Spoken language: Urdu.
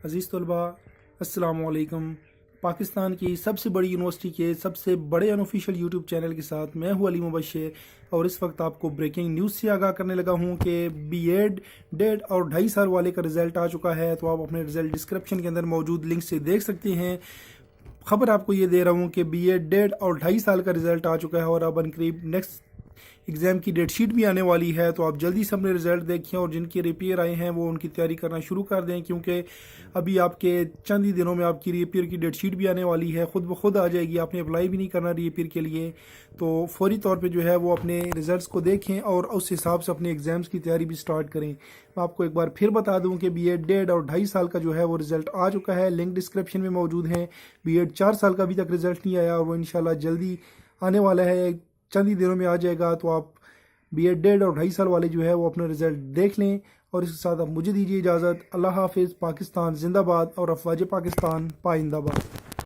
عزیز طلباء السلام علیکم۔ پاکستان کی سب سے بڑی یونیورسٹی کے سب سے بڑے انوفیشل یوٹیوب چینل کے ساتھ میں ہوں علی مبشر، اور اس وقت آپ کو بریکنگ نیوز سے آگاہ کرنے لگا ہوں کہ بی ایڈ 1.5 اور 2.5 سال والے کا رزلٹ آ چکا ہے۔ تو آپ اپنے رزلٹ ڈسکرپشن کے اندر موجود لنک سے دیکھ سکتے ہیں۔ خبر آپ کو یہ دے رہا ہوں کہ بی ایڈ 1.5 اور 2.5 سال کا رزلٹ آ چکا ہے، اور اب عنقریب نیکسٹ ایگزام کی ڈیٹ شیٹ بھی آنے والی ہے۔ تو آپ جلدی سے اپنے رزلٹ دیکھیں، اور جن کے ریپیئر آئے ہیں وہ ان کی تیاری کرنا شروع کر دیں، کیونکہ ابھی آپ کے چند ہی دنوں میں آپ کی ریپیئر کی ڈیٹ شیٹ بھی آنے والی ہے، خود بخود آ جائے گی۔ آپ نے اپلائی بھی نہیں کرنا ریپیئر کے لیے، تو فوری طور پہ جو ہے وہ اپنے رزلٹس کو دیکھیں اور اس حساب سے اپنے ایگزامز کی تیاری بھی سٹارٹ کریں۔ میں آپ کو ایک بار پھر بتا دوں کہ بی ایڈ 1.5 اور 2.5 سال کا جو ہے وہ رزلٹ آ چکا ہے، لنک ڈسکرپشن میں موجود ہیں۔ بی ایڈ 4 سال کا ابھی تک رزلٹ نہیں آیا، اور وہ انشاءاللہ جلدی آنے والا ہے، چند ہی دنوں میں آ جائے گا۔ تو آپ بی ایڈ 1.5 اور 2.5 سال والے جو ہے وہ اپنا رزلٹ دیکھ لیں، اور اس کے ساتھ اب مجھے دیجیے اجازت۔ اللہ حافظ۔ پاکستان زندہ باد، اور افواج پاکستان پائندہ باد۔